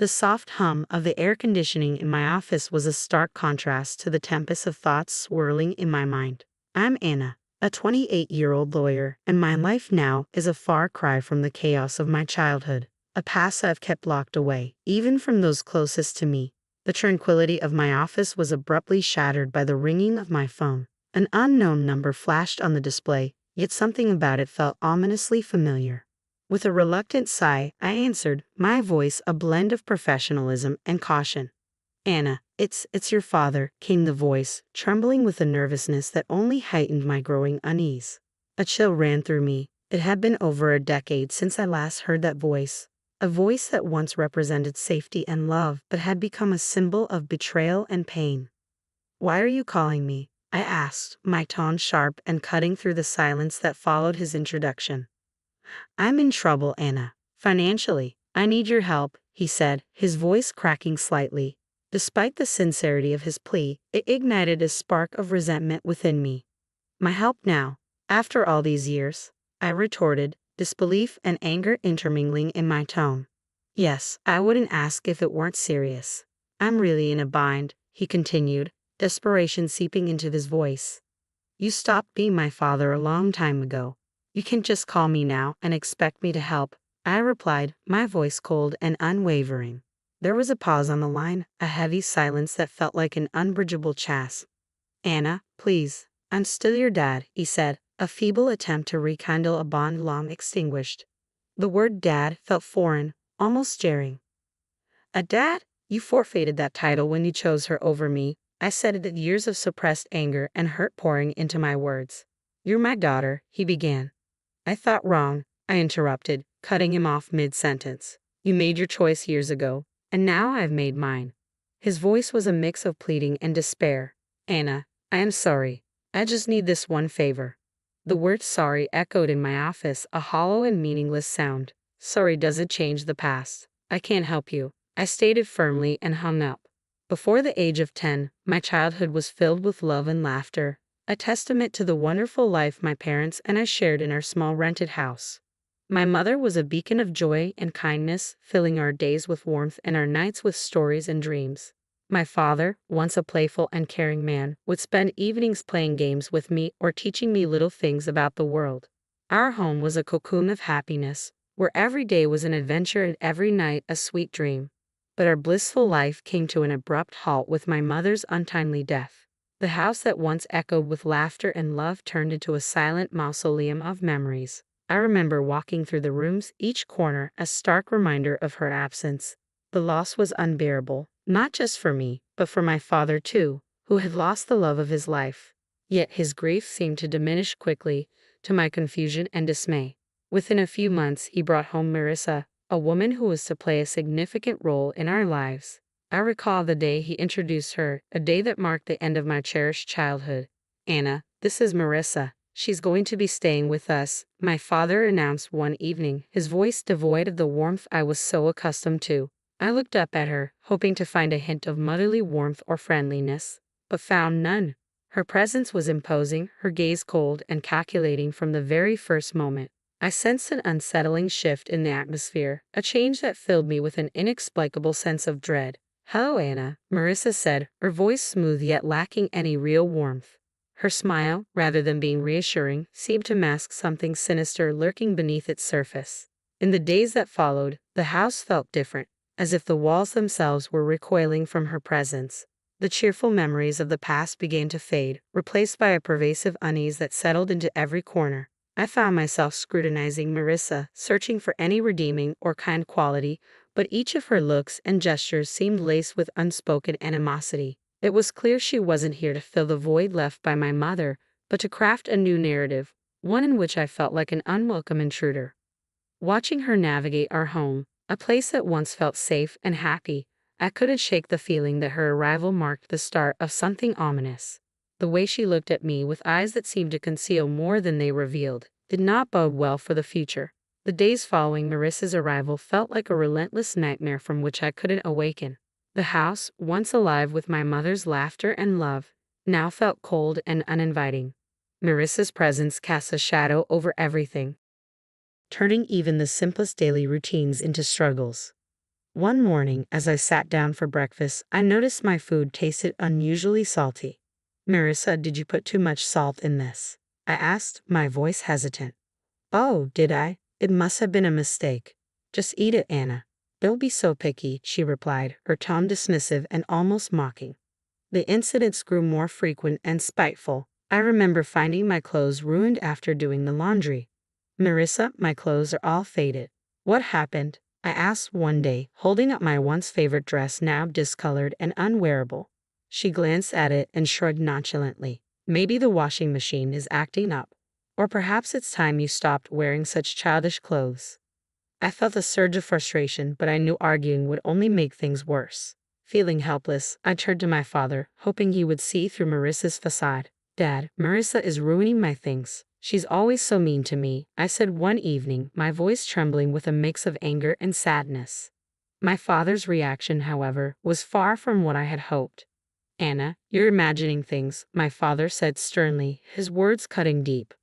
The soft hum of the air conditioning in my office was a stark contrast to the tempest of thoughts swirling in my mind. I'm Anna, a 28-year-old lawyer, and my life now is a far cry from the chaos of my childhood, a past I've kept locked away, even from those closest to me. The tranquility of my office was abruptly shattered by the ringing of my phone. An unknown number flashed on the display, yet something about it felt ominously familiar. With a reluctant sigh, I answered, my voice a blend of professionalism and caution. Anna, it's your father, came the voice, trembling with a nervousness that only heightened my growing unease. A chill ran through me. It had been over a decade since I last heard that voice. A voice that once represented safety and love, but had become a symbol of betrayal and pain. Why are you calling me? I asked, my tone sharp and cutting through the silence that followed his introduction. I'm in trouble, Anna. Financially. I need your help, he said, his voice cracking slightly. Despite the sincerity of his plea, it ignited a spark of resentment within me. My help now? After all these years? I retorted, disbelief and anger intermingling in my tone. Yes, I wouldn't ask if it weren't serious. I'm really in a bind, he continued, desperation seeping into his voice. You stopped being my father a long time ago. You can't just call me now and expect me to help, I replied, my voice cold and unwavering. There was a pause on the line, a heavy silence that felt like an unbridgeable chasm. Anna, please, I'm still your dad, he said, a feeble attempt to rekindle a bond long extinguished. The word dad felt foreign, almost jarring. A dad? You forfeited that title when you chose her over me, I said it with years of suppressed anger and hurt pouring into my words. You're my daughter, he began. I thought wrong, I interrupted, cutting him off mid-sentence. You made your choice years ago, and now I've made mine. His voice was a mix of pleading and despair. Anna, I am sorry. I just need this one favor. The word sorry echoed in my office, a hollow and meaningless sound. Sorry doesn't change the past. I can't help you, I stated firmly and hung up. Before the age of 10, my childhood was filled with love and laughter, a testament to the wonderful life my parents and I shared in our small rented house. My mother was a beacon of joy and kindness, filling our days with warmth and our nights with stories and dreams. My father, once a playful and caring man, would spend evenings playing games with me or teaching me little things about the world. Our home was a cocoon of happiness, where every day was an adventure and every night a sweet dream. But our blissful life came to an abrupt halt with my mother's untimely death. The house that once echoed with laughter and love turned into a silent mausoleum of memories. I remember walking through the rooms, each corner a stark reminder of her absence. The loss was unbearable, not just for me, but for my father too, who had lost the love of his life. Yet his grief seemed to diminish quickly, to my confusion and dismay. Within a few months he brought home Marissa, a woman who was to play a significant role in our lives. I recall the day he introduced her, a day that marked the end of my cherished childhood. Anna, this is Marissa. She's going to be staying with us, my father announced one evening, his voice devoid of the warmth I was so accustomed to. I looked up at her, hoping to find a hint of motherly warmth or friendliness, but found none. Her presence was imposing, her gaze cold and calculating from the very first moment. I sensed an unsettling shift in the atmosphere, a change that filled me with an inexplicable sense of dread. Hello, Anna, Marissa said, her voice smooth yet lacking any real warmth. Her smile, rather than being reassuring, seemed to mask something sinister lurking beneath its surface. In the days that followed, the house felt different, as if the walls themselves were recoiling from her presence. The cheerful memories of the past began to fade, replaced by a pervasive unease that settled into every corner. I found myself scrutinizing Marissa, searching for any redeeming or kind quality, but each of her looks and gestures seemed laced with unspoken animosity. It was clear she wasn't here to fill the void left by my mother, but to craft a new narrative, one in which I felt like an unwelcome intruder. Watching her navigate our home, a place that once felt safe and happy, I couldn't shake the feeling that her arrival marked the start of something ominous. The way she looked at me with eyes that seemed to conceal more than they revealed did not bode well for the future. The days following Marissa's arrival felt like a relentless nightmare from which I couldn't awaken. The house, once alive with my mother's laughter and love, now felt cold and uninviting. Marissa's presence cast a shadow over everything, turning even the simplest daily routines into struggles. One morning, as I sat down for breakfast, I noticed my food tasted unusually salty. Marissa, did you put too much salt in this? I asked, my voice hesitant. Oh, did I? It must have been a mistake. Just eat it, Anna. Don't be so picky, she replied, her tone dismissive and almost mocking. The incidents grew more frequent and spiteful. I remember finding my clothes ruined after doing the laundry. Marissa, my clothes are all faded. What happened? I asked one day, holding up my once favorite dress now discolored and unwearable. She glanced at it and shrugged nonchalantly. Maybe the washing machine is acting up. Or perhaps it's time you stopped wearing such childish clothes. I felt a surge of frustration, but I knew arguing would only make things worse. Feeling helpless, I turned to my father, hoping he would see through Marissa's facade. Dad, Marissa is ruining my things. She's always so mean to me, I said one evening, my voice trembling with a mix of anger and sadness. My father's reaction, however, was far from what I had hoped. Anna, you're imagining things, my father said sternly, his words cutting deep.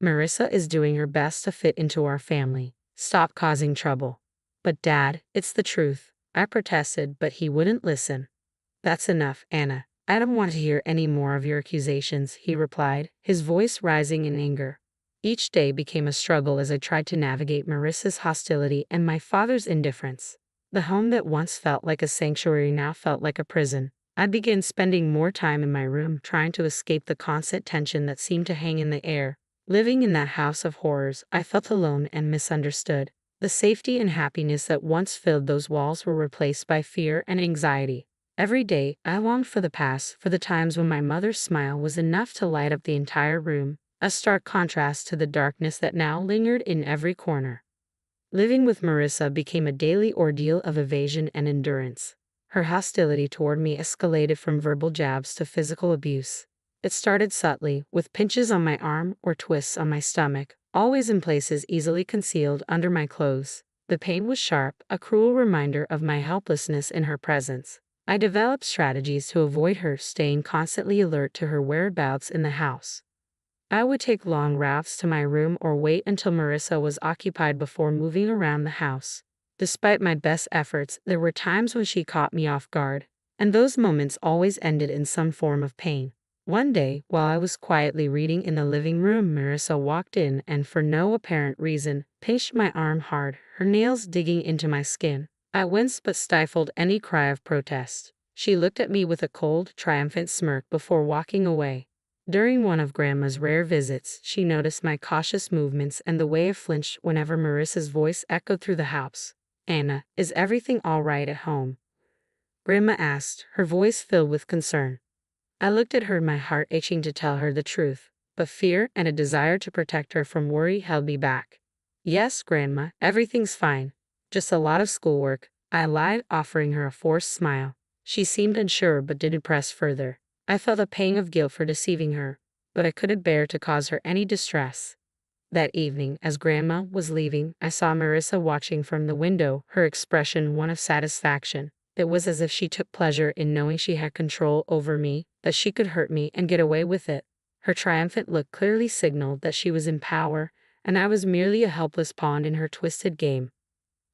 Marissa is doing her best to fit into our family. Stop causing trouble. But Dad, it's the truth. I protested, but he wouldn't listen. That's enough, Anna. I don't want to hear any more of your accusations, he replied, his voice rising in anger. Each day became a struggle as I tried to navigate Marissa's hostility and my father's indifference. The home that once felt like a sanctuary now felt like a prison. I began spending more time in my room trying to escape the constant tension that seemed to hang in the air. Living in that house of horrors, I felt alone and misunderstood. The safety and happiness that once filled those walls were replaced by fear and anxiety. Every day, I longed for the past, for the times when my mother's smile was enough to light up the entire room, a stark contrast to the darkness that now lingered in every corner. Living with Marissa became a daily ordeal of evasion and endurance. Her hostility toward me escalated from verbal jabs to physical abuse. It started subtly, with pinches on my arm or twists on my stomach, always in places easily concealed under my clothes. The pain was sharp, a cruel reminder of my helplessness in her presence. I developed strategies to avoid her, staying constantly alert to her whereabouts in the house. I would take long routes to my room or wait until Marissa was occupied before moving around the house. Despite my best efforts, there were times when she caught me off guard, and those moments always ended in some form of pain. One day, while I was quietly reading in the living room, Marissa walked in and, for no apparent reason, pinched my arm hard, her nails digging into my skin. I winced but stifled any cry of protest. She looked at me with a cold, triumphant smirk before walking away. During one of Grandma's rare visits, she noticed my cautious movements and the way I flinched whenever Marissa's voice echoed through the house. Anna, is everything all right at home? Grandma asked, her voice filled with concern. I looked at her, my heart aching to tell her the truth, but fear and a desire to protect her from worry held me back. Yes, Grandma, everything's fine. Just a lot of schoolwork, I lied, offering her a forced smile. She seemed unsure but didn't press further. I felt a pang of guilt for deceiving her, but I couldn't bear to cause her any distress. That evening, as Grandma was leaving, I saw Marissa watching from the window, her expression one of satisfaction. It was as if she took pleasure in knowing she had control over me, that she could hurt me and get away with it. Her triumphant look clearly signaled that she was in power, and I was merely a helpless pawn in her twisted game.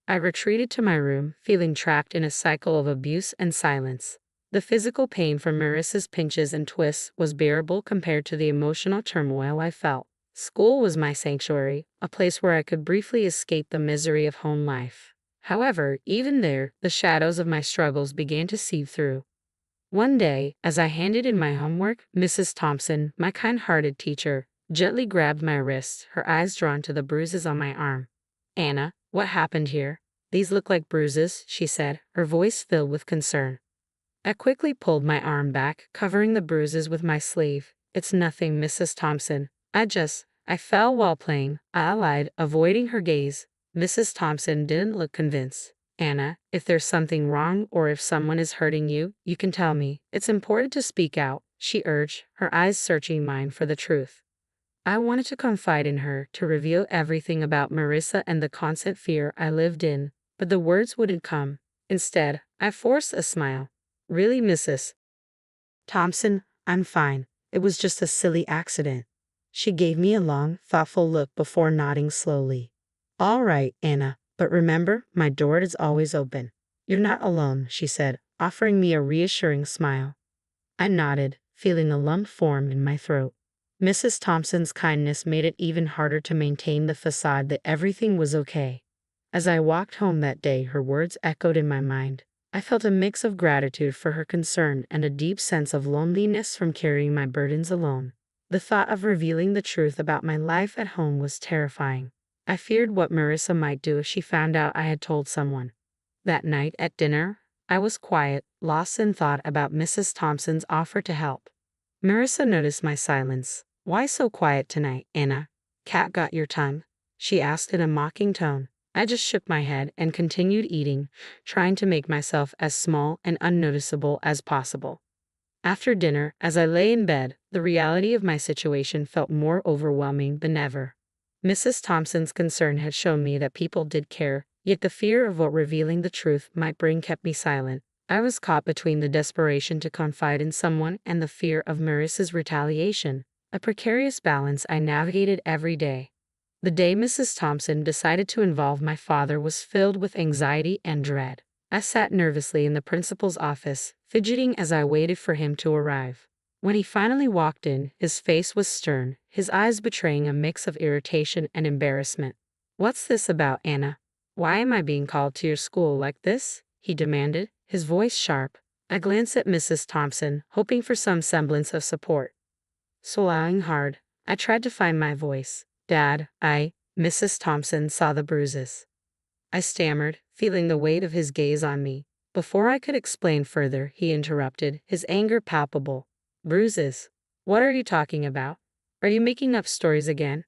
I retreated to my room, feeling trapped in a cycle of abuse and silence. The physical pain from Marissa's pinches and twists was bearable compared to the emotional turmoil I felt. School was my sanctuary, a place where I could briefly escape the misery of home life. However, even there, the shadows of my struggles began to seep through. One day, as I handed in my homework, Mrs. Thompson, my kind-hearted teacher, gently grabbed my wrist, her eyes drawn to the bruises on my arm. Anna, what happened here? These look like bruises, she said, her voice filled with concern. I quickly pulled my arm back, covering the bruises with my sleeve. It's nothing, Mrs. Thompson. I fell while playing, I lied, avoiding her gaze. Mrs. Thompson didn't look convinced. Anna, if there's something wrong or if someone is hurting you, you can tell me. It's important to speak out, she urged, her eyes searching mine for the truth. I wanted to confide in her, to reveal everything about Marissa and the constant fear I lived in, but the words wouldn't come. Instead, I forced a smile. Really, Mrs. Thompson, I'm fine. It was just a silly accident. She gave me a long, thoughtful look before nodding slowly. All right, Anna, but remember, my door is always open. "You're not alone," she said, offering me a reassuring smile. I nodded, feeling a lump form in my throat. Mrs. Thompson's kindness made it even harder to maintain the facade that everything was okay. As I walked home that day, her words echoed in my mind. I felt a mix of gratitude for her concern and a deep sense of loneliness from carrying my burdens alone. The thought of revealing the truth about my life at home was terrifying. I feared what Marissa might do if she found out I had told someone. That night at dinner, I was quiet, lost in thought about Mrs. Thompson's offer to help. Marissa noticed my silence. "Why so quiet tonight, Anna? Cat got your tongue?" she asked in a mocking tone. I just shook my head and continued eating, trying to make myself as small and unnoticeable as possible. After dinner, as I lay in bed, the reality of my situation felt more overwhelming than ever. Mrs. Thompson's concern had shown me that people did care, yet the fear of what revealing the truth might bring kept me silent. I was caught between the desperation to confide in someone and the fear of Marissa's retaliation, a precarious balance I navigated every day. The day Mrs. Thompson decided to involve my father was filled with anxiety and dread. I sat nervously in the principal's office, fidgeting as I waited for him to arrive. When he finally walked in, his face was stern, his eyes betraying a mix of irritation and embarrassment. "What's this about, Anna? Why am I being called to your school like this?" he demanded, his voice sharp. I glanced at Mrs. Thompson, hoping for some semblance of support. Swallowing hard, I tried to find my voice. "Dad, Mrs. Thompson saw the bruises." I stammered, feeling the weight of his gaze on me. Before I could explain further, he interrupted, his anger palpable. "Bruises? What are you talking about? Are you making up stories again?"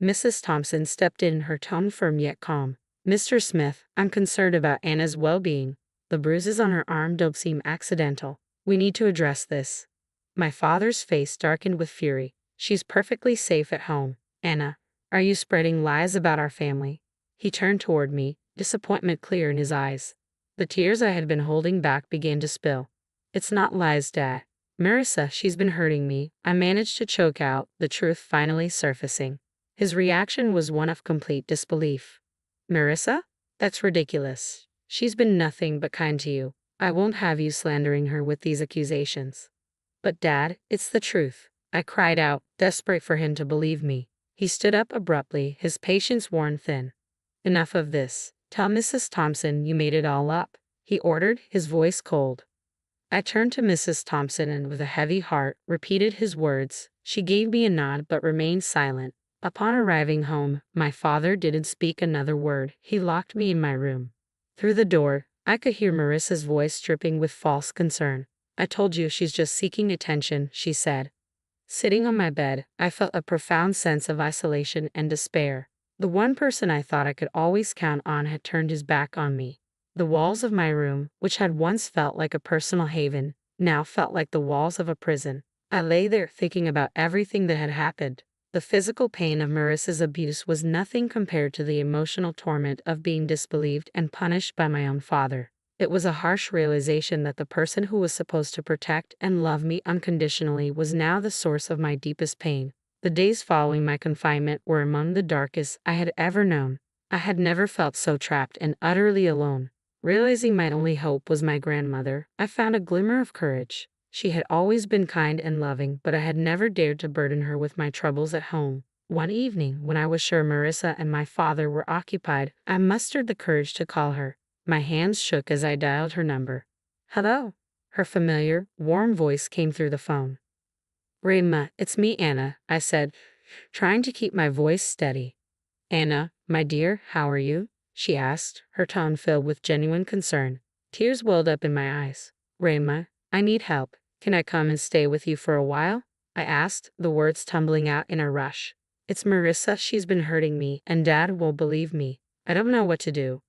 Mrs. Thompson stepped in, her tone firm yet calm. "Mr. Smith, I'm concerned about Anna's well-being. The bruises on her arm don't seem accidental. We need to address this." My father's face darkened with fury. "She's perfectly safe at home. Anna, are you spreading lies about our family?" He turned toward me, disappointment clear in his eyes. The tears I had been holding back began to spill. "It's not lies, Dad. Marissa, she's been hurting me," I managed to choke out, the truth finally surfacing. His reaction was one of complete disbelief. "Marissa? That's ridiculous. She's been nothing but kind to you. I won't have you slandering her with these accusations." "But Dad, it's the truth," I cried out, desperate for him to believe me. He stood up abruptly, his patience worn thin. "Enough of this. Tell Mrs. Thompson you made it all up," he ordered, his voice cold. I turned to Mrs. Thompson and with a heavy heart repeated his words. She gave me a nod but remained silent. Upon arriving home, my father didn't speak another word. He locked me in my room. Through the door, I could hear Marissa's voice dripping with false concern. "I told you she's just seeking attention," she said. Sitting on my bed, I felt a profound sense of isolation and despair. The one person I thought I could always count on had turned his back on me. The walls of my room, which had once felt like a personal haven, now felt like the walls of a prison. I lay there thinking about everything that had happened. The physical pain of Marissa's abuse was nothing compared to the emotional torment of being disbelieved and punished by my own father. It was a harsh realization that the person who was supposed to protect and love me unconditionally was now the source of my deepest pain. The days following my confinement were among the darkest I had ever known. I had never felt so trapped and utterly alone. Realizing my only hope was my grandmother, I found a glimmer of courage. She had always been kind and loving, but I had never dared to burden her with my troubles at home. One evening, when I was sure Marissa and my father were occupied, I mustered the courage to call her. My hands shook as I dialed her number. "Hello." Her familiar, warm voice came through the phone. "Rayma, it's me, Anna," I said, trying to keep my voice steady. "Anna, my dear, how are you?" she asked, her tone filled with genuine concern. Tears welled up in my eyes. "Rayma, I need help. Can I come and stay with you for a while?" I asked, the words tumbling out in a rush. "It's Marissa, she's been hurting me, and Dad won't believe me. I don't know what to do."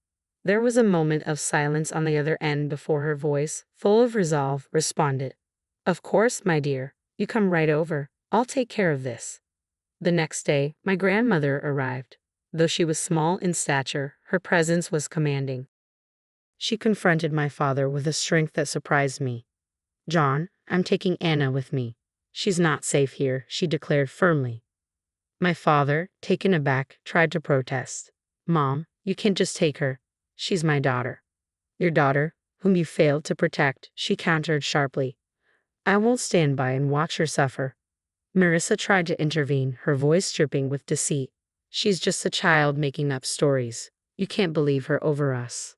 There was a moment of silence on the other end before her voice, full of resolve, responded. "Of course, my dear. You come right over. I'll take care of this." The next day, my grandmother arrived. Though she was small in stature, her presence was commanding. She confronted my father with a strength that surprised me. "John, I'm taking Anna with me. She's not safe here," she declared firmly. My father, taken aback, tried to protest. "Mom, you can't just take her. She's my daughter." Your daughter, whom you failed to protect, she countered sharply. I won't stand by and watch her suffer. Marissa tried to intervene, her voice dripping with deceit. She's just a child making up stories. You can't believe her over us.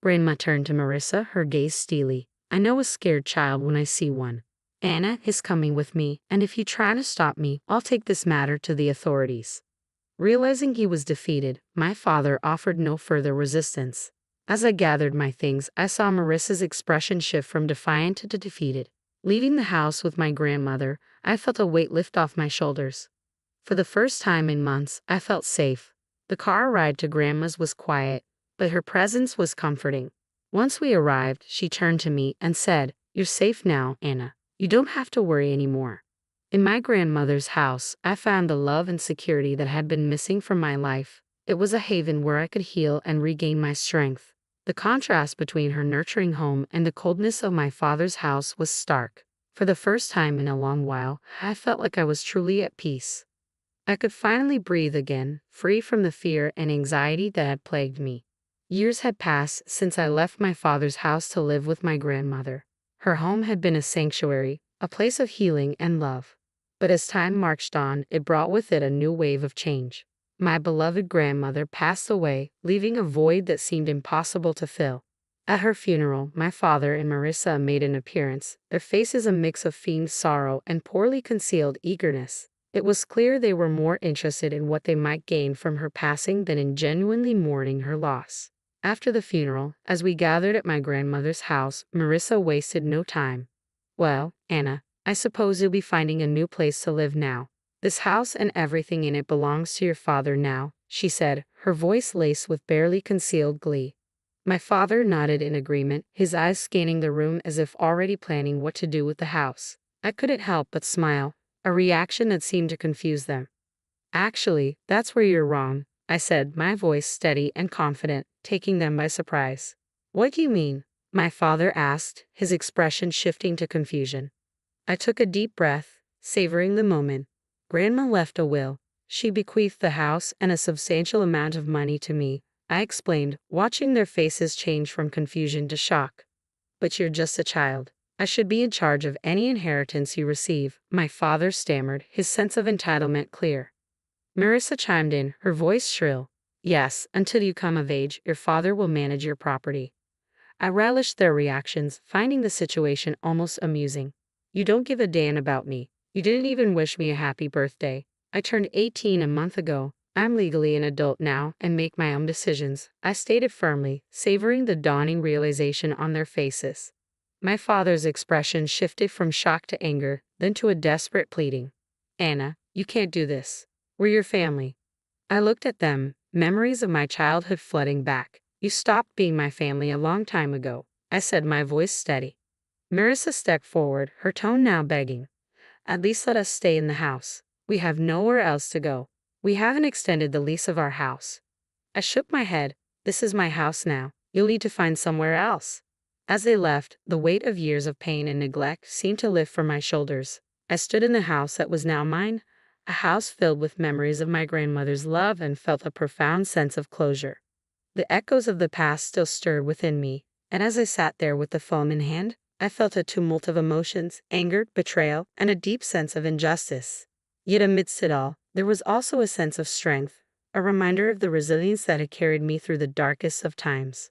Grandma turned to Marissa, her gaze steely. I know a scared child when I see one. Anna is coming with me, and if you try to stop me, I'll take this matter to the authorities. Realizing he was defeated, my father offered no further resistance. As I gathered my things, I saw Marissa's expression shift from defiant to defeated. Leaving the house with my grandmother, I felt a weight lift off my shoulders. For the first time in months, I felt safe. The car ride to Grandma's was quiet, but her presence was comforting. Once we arrived, she turned to me and said, "You're safe now, Anna. You don't have to worry anymore." In my grandmother's house, I found the love and security that had been missing from my life. It was a haven where I could heal and regain my strength. The contrast between her nurturing home and the coldness of my father's house was stark. For the first time in a long while, I felt like I was truly at peace. I could finally breathe again, free from the fear and anxiety that had plagued me. Years had passed since I left my father's house to live with my grandmother. Her home had been a sanctuary, a place of healing and love. But as time marched on, it brought with it a new wave of change. My beloved grandmother passed away, leaving a void that seemed impossible to fill. At her funeral, my father and Marissa made an appearance, their faces a mix of feigned sorrow and poorly concealed eagerness. It was clear they were more interested in what they might gain from her passing than in genuinely mourning her loss. After the funeral, as we gathered at my grandmother's house, Marissa wasted no time. Well, Anna, I suppose you'll be finding a new place to live now. This house and everything in it belongs to your father now, she said, her voice laced with barely concealed glee. My father nodded in agreement, his eyes scanning the room as if already planning what to do with the house. I couldn't help but smile, a reaction that seemed to confuse them. Actually, that's where you're wrong, I said, my voice steady and confident, taking them by surprise. What do you mean? My father asked, his expression shifting to confusion. I took a deep breath, savoring the moment. Grandma left a will. She bequeathed the house and a substantial amount of money to me, I explained, watching their faces change from confusion to shock. But you're just a child. I should be in charge of any inheritance you receive, my father stammered, his sense of entitlement clear. Marissa chimed in, her voice shrill. Yes, until you come of age, your father will manage your property. I relished their reactions, finding the situation almost amusing. You don't give a damn about me. You didn't even wish me a happy birthday. I turned 18 a month ago. I'm legally an adult now and make my own decisions, I stated firmly, savoring the dawning realization on their faces. My father's expression shifted from shock to anger, then to a desperate pleading. Anna, you can't do this. We're your family. I looked at them, memories of my childhood flooding back. You stopped being my family a long time ago, I said, my voice steady. Marissa stepped forward, her tone now begging. At least let us stay in the house. We have nowhere else to go. We haven't extended the lease of our house. I shook my head. This is my house now. You'll need to find somewhere else. As they left, the weight of years of pain and neglect seemed to lift from my shoulders. I stood in the house that was now mine, a house filled with memories of my grandmother's love, and felt a profound sense of closure. The echoes of the past still stirred within me, and as I sat there with the phone in hand, I felt a tumult of emotions, anger, betrayal, and a deep sense of injustice. Yet amidst it all, there was also a sense of strength, a reminder of the resilience that had carried me through the darkest of times.